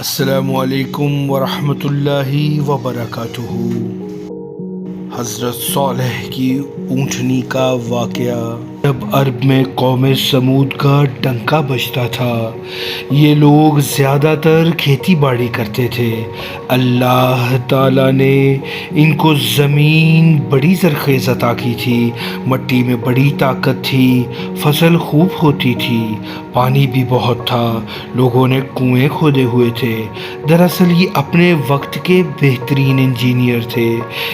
السلام علیکم ورحمۃ اللہ وبرکاتہ۔ حضرت صالح کی اونٹنی کا واقعہ۔ جب عرب میں قوم سمود کا ڈنکا بجتا تھا، یہ لوگ زیادہ تر کھیتی باڑی کرتے تھے۔ اللہ تعالیٰ نے ان کو زمین بڑی زرخیز عطا کی تھی، مٹی میں بڑی طاقت تھی، فصل خوب ہوتی تھی، پانی بھی بہت تھا، لوگوں نے کنویں کھودے ہوئے تھے۔ دراصل یہ اپنے وقت کے بہترین انجینئر تھے۔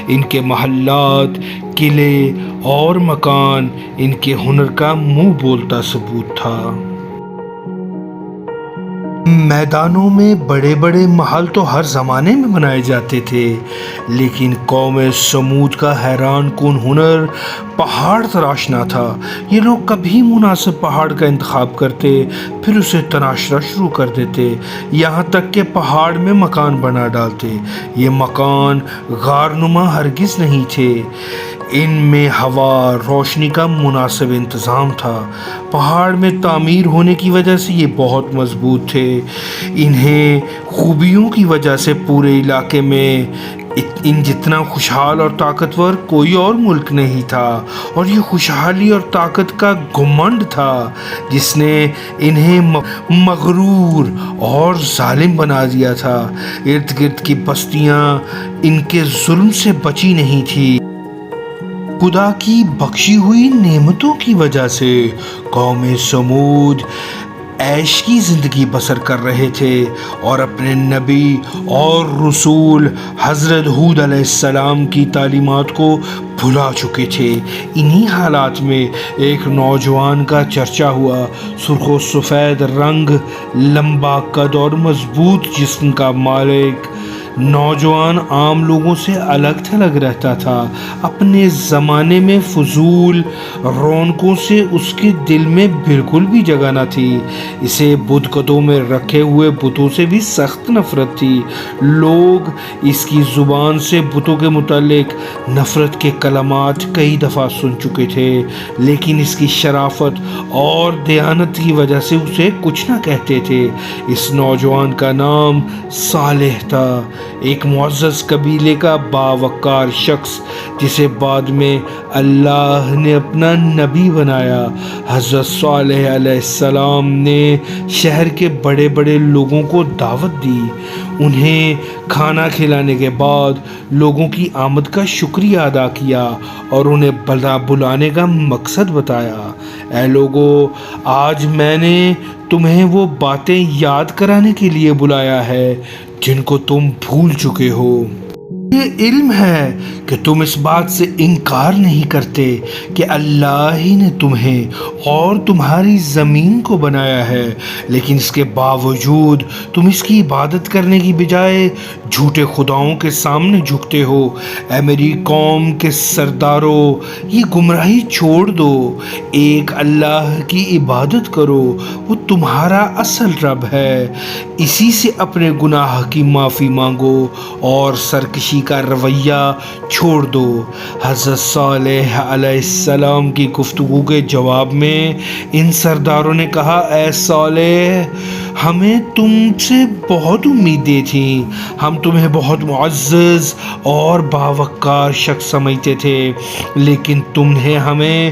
ان کے محلات، قلعے اور مکان ان کے ہنر کا منہ بولتا ثبوت تھا۔ میدانوں میں بڑے بڑے محل تو ہر زمانے میں بنائے جاتے تھے، لیکن قوم سمود کا حیران کن ہنر پہاڑ تراشنا تھا۔ یہ لوگ کبھی مناسب پہاڑ کا انتخاب کرتے، پھر اسے تراشنا شروع کر دیتے، یہاں تک کہ پہاڑ میں مکان بنا ڈالتے۔ یہ مکان غارنما ہرگز نہیں تھے، ان میں ہوا، روشنی کا مناسب انتظام تھا۔ پہاڑ میں تعمیر ہونے کی وجہ سے یہ بہت مضبوط تھے۔ انہیں خوبیوں کی وجہ سے پورے علاقے میں ان جتنا خوشحال اور طاقتور کوئی اور ملک نہیں تھا، اور یہ خوشحالی اور طاقت کا گھمنڈ تھا جس نے انہیں مغرور اور ظالم بنا دیا تھا۔ ارد گرد کی بستیاں ان کے ظلم سے بچی نہیں تھی۔ خدا کی بخشی ہوئی نعمتوں کی وجہ سے قوم سمود عیش کی زندگی بسر کر رہے تھے اور اپنے نبی اور رسول حضرت ہود علیہ السلام کی تعلیمات کو بھلا چکے تھے۔ انہی حالات میں ایک نوجوان کا چرچا ہوا۔ سرخ و سفید رنگ، لمبا قد اور مضبوط جسم کا مالک نوجوان عام لوگوں سے الگ تھلگ رہتا تھا۔ اپنے زمانے میں فضول رونقوں سے اس کے دل میں بالکل بھی جگہ نہ تھی۔ اسے بدکتوں میں رکھے ہوئے بتوں سے بھی سخت نفرت تھی۔ لوگ اس کی زبان سے بتوں کے متعلق نفرت کے کلمات کئی دفعہ سن چکے تھے، لیکن اس کی شرافت اور دیانت کی وجہ سے اسے کچھ نہ کہتے تھے۔ اس نوجوان کا نام صالح تھا، ایک معزز قبیلے کا باوقار شخص جسے بعد میں اللہ نے اپنا نبی بنایا۔ حضرت صالح علیہ السلام نے شہر کے بڑے بڑے لوگوں کو دعوت دی۔ انہیں کھانا کھلانے کے بعد لوگوں کی آمد کا شکریہ ادا کیا اور انہیں بلانے کا مقصد بتایا۔ اے لوگو، آج میں نے تمہیں وہ باتیں یاد کرانے کے لیے بلایا ہے جن کو تم بھول چکے ہو۔ یہ علم ہے کہ تم اس بات سے انکار نہیں کرتے کہ اللہ ہی نے تمہیں اور تمہاری زمین کو بنایا ہے، لیکن اس کے باوجود تم اس کی عبادت کرنے کی بجائے جھوٹے خداؤں کے سامنے جھکتے ہو۔ اے میری قوم کے سرداروں، یہ گمراہی چھوڑ دو، ایک اللہ کی عبادت کرو، وہ تمہارا اصل رب ہے، اسی سے اپنے گناہ کی معافی مانگو اور سرکشی کا رویہ چھوڑ دو۔ حضرت صالح علیہ السلام کی گفتگو کے جواب میں ان سرداروں نے کہا، اے صالح، ہمیں تم سے بہت امیدیں تھیں، ہم تمہیں بہت معزز اور باوقار شخص سمجھتے تھے، لیکن تم نے ہمیں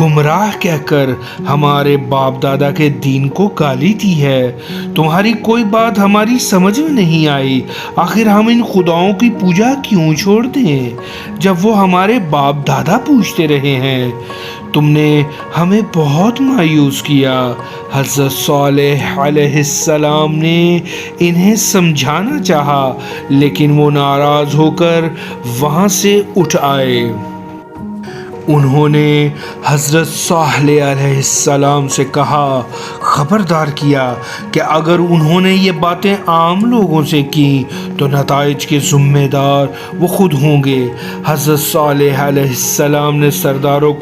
گمراہ کہہ کر ہمارے باپ دادا کے دین کو گالی دی ہے۔ تمہاری کوئی بات ہماری سمجھ میں نہیں آئی، آخر ہم ان خداؤں کی پوجا کیوں چھوڑ دیں جب وہ ہمارے باپ دادا پوجتے رہے ہیں؟ تم نے ہمیں بہت مایوس کیا۔ حضرت صالح علیہ السلام نے انہیں سمجھانا چاہا، لیکن وہ ناراض ہو کر وہاں سے اٹھ آئے۔ انہوں نے حضرت صالح علیہ السلام سے کہا، خبردار کیا کہ اگر انہوں نے یہ باتیں عام لوگوں سے کی تو نتائج کے ذمہ دار وہ خود ہوں گے۔ حضرت صالح علیہ السلام نے سرداروں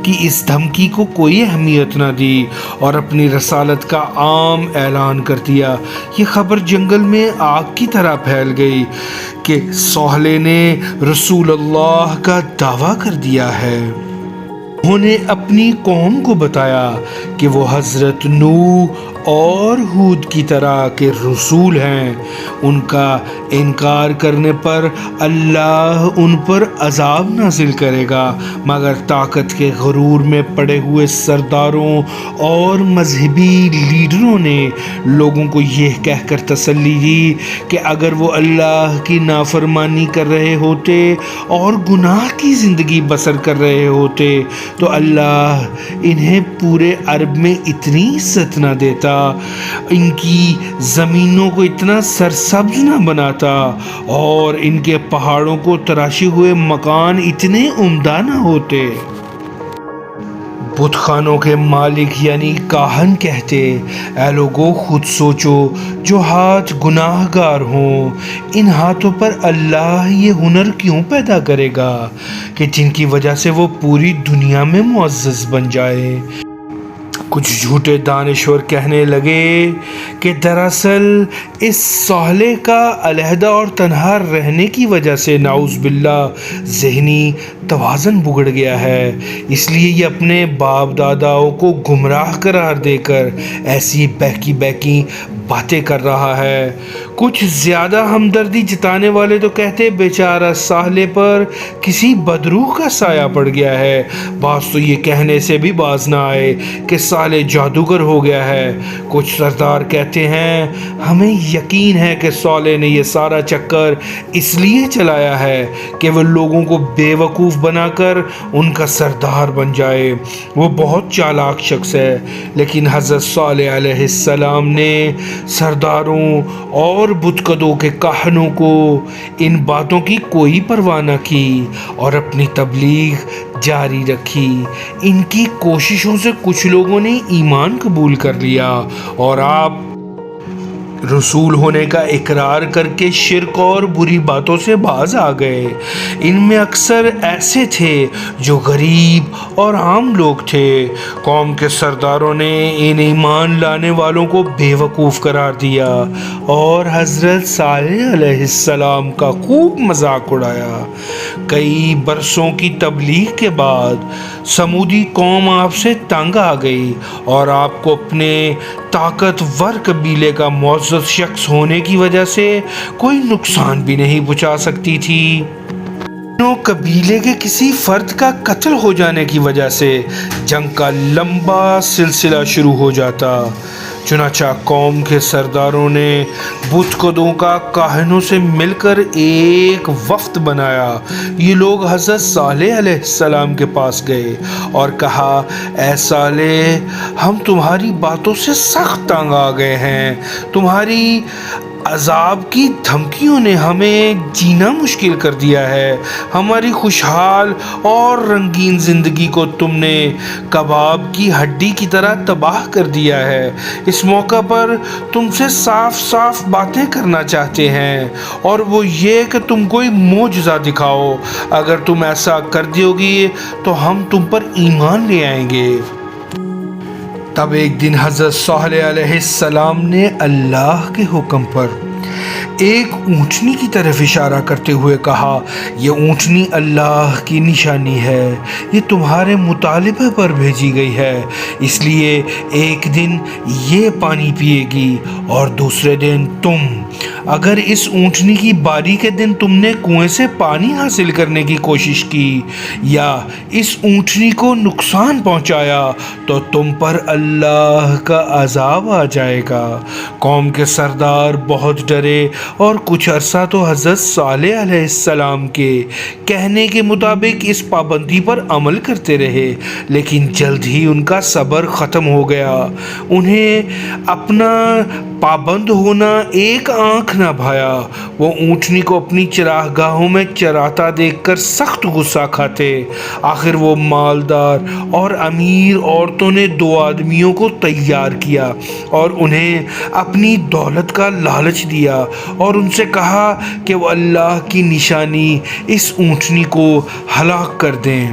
کی اس دھمکی کو کوئی اہمیت نہ دی اور اپنی رسالت کا عام اعلان کر دیا۔ یہ خبر جنگل میں آگ کی طرح پھیل گئی کہ صالح نے رسول اللہ کا دعویٰ کر دیا ہے۔ انہوں نے اپنی قوم کو بتایا کہ وہ حضرت نوح اور ہود کی طرح کے رسول ہیں۔ ان کا انکار کرنے پر اللہ ان پر عذاب نازل کرے گا، مگر طاقت کے غرور میں پڑے ہوئے سرداروں اور مذہبی لیڈروں نے لوگوں کو یہ کہہ کر تسلی دی کہ اگر وہ اللہ کی نافرمانی کر رہے ہوتے اور گناہ کی زندگی بسر کر رہے ہوتے تو اللہ انہیں پورے عرب میں اتنی عزت نہ دیتا، ان کی زمینوں کو اتنا سرسبز نہ بناتا اور ان کے پہاڑوں کو تراشے ہوئے مکان اتنے عمدہ نہ ہوتے۔ بت خانوں کے مالک یعنی کاہن کہتے، اے لوگو خود سوچو، جو ہاتھ گناہ گار ہوں ان ہاتھوں پر اللہ یہ ہنر کیوں پیدا کرے گا کہ جن کی وجہ سے وہ پوری دنیا میں معزز بن جائے۔ کچھ جھوٹے دانشور کہنے لگے کہ دراصل اس صالح کا علیحدہ اور تنہا رہنے کی وجہ سے نعوذ باللہ ذہنی توازن بگڑ گیا ہے، اس لیے یہ اپنے باپ داداؤں کو گمراہ قرار دے کر ایسی بہکی باتیں کر رہا ہے۔ کچھ زیادہ ہمدردی جتانے والے تو کہتے بیچارہ صالح پر کسی بدروح کا سایہ پڑ گیا ہے، بعض تو یہ کہنے سے بھی باز نہ آئے کہ صالح جادوگر ہو گیا ہے۔ کچھ سردار کہتے ہیں ہمیں یقین ہے کہ صالح نے یہ سارا چکر اس لیے چلایا ہے کہ وہ لوگوں کو بے وقوف بنا کر ان کا سردار بن جائے، وہ بہت چالاک شخص ہے۔ لیکن حضرت صالح علیہ السلام نے سرداروں اور بت قدوں کے کاہنوں کو ان باتوں کی کوئی پرواہ نہ کی اور اپنی تبلیغ جاری رکھی۔ ان کی کوششوں سے کچھ لوگوں نے ایمان قبول کر لیا اور آپ رسول ہونے کا اقرار کر کے شرک اور بری باتوں سے باز آ گئے۔ ان میں اکثر ایسے تھے جو غریب اور عام لوگ تھے۔ قوم کے سرداروں نے ان ایمان لانے والوں کو بے وقوف قرار دیا اور حضرت صالح علیہ السلام کا خوب مذاق اڑایا۔ کئی برسوں کی تبلیغ کے بعد سمودی قوم آپ سے تنگ آ گئی اور آپ کو اپنے طاقتور قبیلے کا معزز شخص ہونے کی وجہ سے کوئی نقصان بھی نہیں پہنچا سکتی تھی۔ قبیلے کے کسی فرد کا قتل ہو جانے کی وجہ سے جنگ کا لمبا سلسلہ شروع ہو جاتا۔ چنانچہ قوم کے سرداروں نے بت قدوں کا کاہنوں سے مل کر ایک وفد بنایا۔ یہ لوگ حضرت صالح علیہ السلام کے پاس گئے اور کہا، اے صالح، ہم تمہاری باتوں سے سخت تنگ آ گئے ہیں۔ تمہاری عذاب کی دھمکیوں نے ہمیں جینا مشکل کر دیا ہے۔ ہماری خوشحال اور رنگین زندگی کو تم نے کباب کی ہڈی کی طرح تباہ کر دیا ہے۔ اس موقع پر تم سے صاف صاف باتیں کرنا چاہتے ہیں اور وہ یہ کہ تم کوئی معجزہ دکھاؤ۔ اگر تم ایسا کر دیو گی تو ہم تم پر ایمان لے آئیں گے۔ تب ایک دن حضرت صالح علیہ السلام نے اللہ کے حکم پر ایک اونٹنی کی طرف اشارہ کرتے ہوئے کہا، یہ اونٹنی اللہ کی نشانی ہے، یہ تمہارے مطالبے پر بھیجی گئی ہے، اس لیے ایک دن یہ پانی پیے گی اور دوسرے دن تم۔ اگر اس اونٹنی کی باری کے دن تم نے کنویں سے پانی حاصل کرنے کی کوشش کی یا اس اونٹنی کو نقصان پہنچایا تو تم پر اللہ کا عذاب آ جائے گا۔ قوم کے سردار بہت ڈرے اور کچھ عرصہ تو حضرت صالح علیہ السلام کے کہنے کے مطابق اس پابندی پر عمل کرتے رہے، لیکن جلد ہی ان کا صبر ختم ہو گیا۔ انہیں اپنا پابند ہونا ایک آنکھ نہ بھایا۔ وہ اونٹنی کو اپنی چراگاہوں میں چراتا دیکھ کر سخت غصہ کھاتے۔ آخر وہ مالدار اور امیر عورتوں نے 2 آدمیوں کو تیار کیا اور انہیں اپنی دولت کا لالچ دیا اور ان سے کہا کہ وہ اللہ کی نشانی اس اونٹنی کو ہلاک کر دیں۔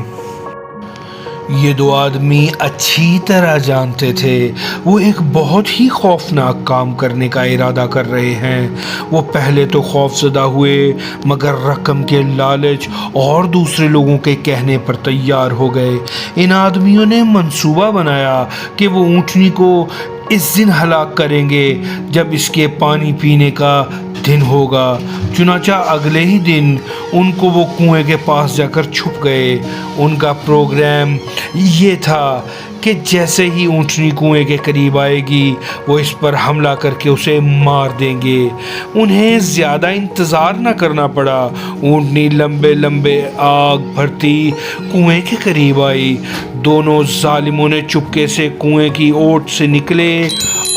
یہ دو آدمی اچھی طرح جانتے تھے وہ ایک بہت ہی خوفناک کام کرنے کا ارادہ کر رہے ہیں۔ وہ پہلے تو خوف زدہ ہوئے مگر رقم کے لالچ اور دوسرے لوگوں کے کہنے پر تیار ہو گئے۔ ان آدمیوں نے منصوبہ بنایا کہ وہ اونٹنی کو اس دن ہلاک کریں گے جب اس کے پانی پینے کا دن ہوگا۔ چنانچہ اگلے ہی دن ان کو وہ کنویں کے پاس جا کر چھپ گئے۔ ان کا پروگرام یہ تھا کہ جیسے ہی اونٹنی کنویں کے قریب آئے گی وہ اس پر حملہ کر کے اسے مار دیں گے۔ انہیں زیادہ انتظار نہ کرنا پڑا۔ اونٹنی لمبے لمبے آگ بھرتی کنویں کے قریب آئی۔ دونوں ظالموں نے چپکے سے کنویں کی اوٹ سے نکلے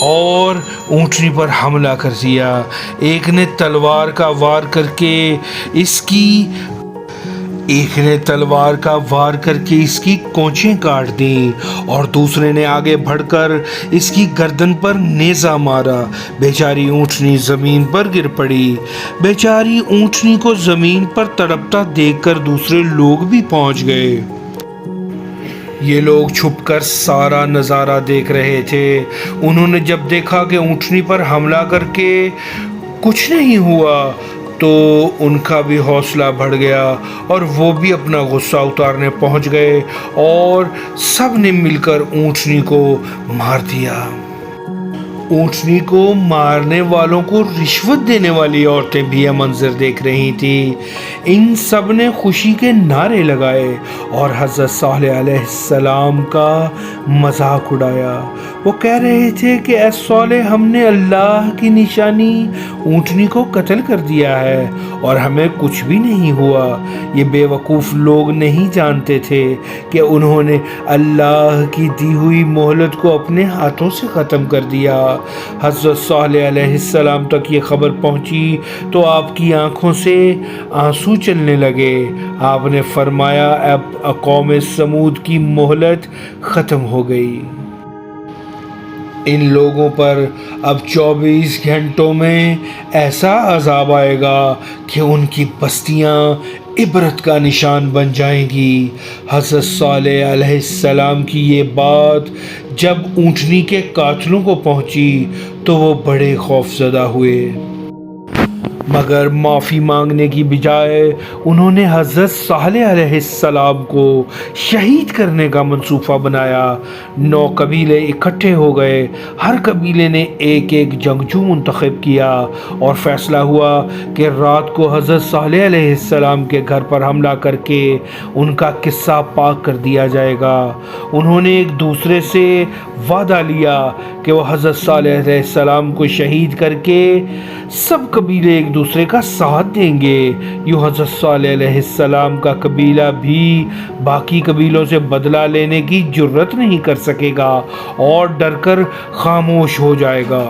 اور اونٹنی پر حملہ کر دیا۔ ایک نے تلوار کا وار کر کے اس کی کونچیں کاٹ دیں اور دوسرے نے آگے بڑھ کر اس کی گردن پر نیزہ مارا۔ بیچاری اونٹنی زمین پر گر پڑی۔ بیچاری اونٹنی کو زمین پر تڑپتا دیکھ کر دوسرے لوگ بھی پہنچ گئے۔ یہ لوگ چھپ کر سارا نظارہ دیکھ رہے تھے۔ انہوں نے جب دیکھا کہ اونٹنی پر حملہ کر کے کچھ نہیں ہوا تو ان کا بھی حوصلہ بڑھ گیا اور وہ بھی اپنا غصہ اتارنے پہنچ گئے اور سب نے مل کر اونٹنی کو مار دیا۔ اونٹنی کو مارنے والوں کو رشوت دینے والی عورتیں بھی یہ منظر دیکھ رہی تھیں۔ ان سب نے خوشی کے نعرے لگائے اور حضرت صالح علیہ السلام کا مذاق اڑایا۔ وہ کہہ رہے تھے کہ اے صالح، ہم نے اللہ کی نشانی اونٹنی کو قتل کر دیا ہے اور ہمیں کچھ بھی نہیں ہوا۔ یہ بے وقوف لوگ نہیں جانتے تھے کہ انہوں نے اللہ کی دی ہوئی مہلت کو اپنے ہاتھوں سے ختم کر دیا۔ حضرت صالح علیہ السلام تک یہ خبر پہنچی تو آپ کی آنکھوں سے آنسو چلنے لگے۔ آپ نے فرمایا اب قوم سمود کی مہلت ختم ہو گئی۔ ان لوگوں پر اب 24 گھنٹوں میں ایسا عذاب آئے گا کہ ان کی بستیاں عبرت کا نشان بن جائیں گی۔ حضرت صالح علیہ السلام کی یہ بات جب اونٹنی کے قاتلوں کو پہنچی تو وہ بڑے خوف زدہ ہوئے، مگر معافی مانگنے کی بجائے انہوں نے حضرت صالح علیہ السلام کو شہید کرنے کا منصوبہ بنایا۔ 9 قبیلے اکٹھے ہو گئے۔ ہر قبیلے نے ایک ایک جنگجو منتخب کیا اور فیصلہ ہوا کہ رات کو حضرت صالح علیہ السلام کے گھر پر حملہ کر کے ان کا قصہ پاک کر دیا جائے گا۔ انہوں نے ایک دوسرے سے وعدہ لیا کہ وہ حضرت صالح علیہ السلام کو شہید کر کے سب قبیلے ایک دوسرے کا ساتھ دیں گے۔ یوں حضرت صالح علیہ السلام کا قبیلہ بھی باقی قبیلوں سے بدلہ لینے کی جرت نہیں کر سکے گا اور ڈر کر خاموش ہو جائے گا۔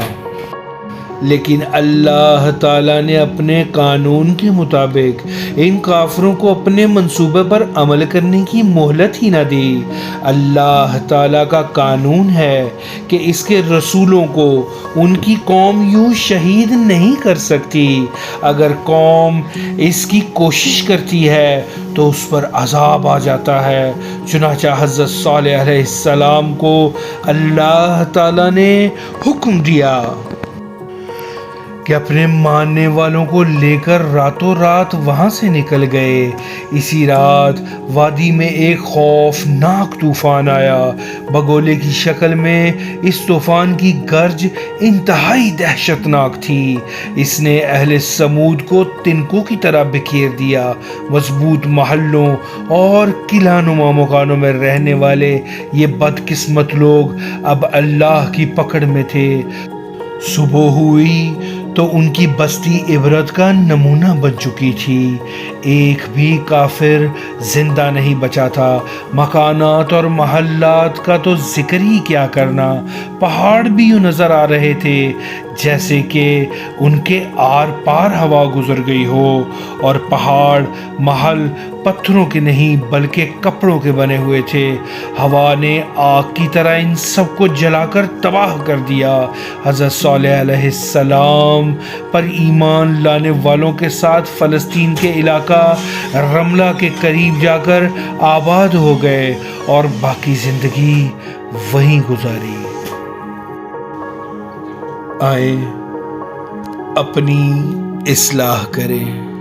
لیکن اللہ تعالیٰ نے اپنے قانون کے مطابق ان کافروں کو اپنے منصوبے پر عمل کرنے کی مہلت ہی نہ دی۔ اللہ تعالیٰ کا قانون ہے کہ اس کے رسولوں کو ان کی قوم یوں شہید نہیں کر سکتی۔ اگر قوم اس کی کوشش کرتی ہے تو اس پر عذاب آ جاتا ہے۔ چنانچہ حضرت صالح علیہ السلام کو اللہ تعالیٰ نے حکم دیا کہ اپنے ماننے والوں کو لے کر راتوں رات وہاں سے نکل گئے۔ اسی رات وادی میں ایک خوفناک طوفان آیا۔ بگولے کی شکل میں اس طوفان کی گرج انتہائی دہشتناک تھی۔ اس نے اہل سمود کو تنکوں کی طرح بکھیر دیا۔ مضبوط محلوں اور قلعہ نما مکانوں میں رہنے والے یہ بدقسمت لوگ اب اللہ کی پکڑ میں تھے۔ صبح ہوئی تو ان کی بستی عبرت کا نمونہ بن چکی تھی۔ ایک بھی کافر زندہ نہیں بچا تھا۔ مکانات اور محلات کا تو ذکر ہی کیا کرنا۔ پہاڑ بھی یوں نظر آ رہے تھے جیسے کہ ان کے آر پار ہوا گزر گئی ہو اور پہاڑ محل پتھروں کے نہیں بلکہ کپڑوں کے بنے ہوئے تھے۔ ہوا نے آگ کی طرح ان سب کو جلا کر تباہ کر دیا۔ حضرت صالح علیہ السلام پر ایمان لانے والوں کے ساتھ فلسطین کے علاقہ رملہ کے قریب جا کر آباد ہو گئے اور باقی زندگی وہیں گزاری۔ آئیں اپنی اصلاح کریں۔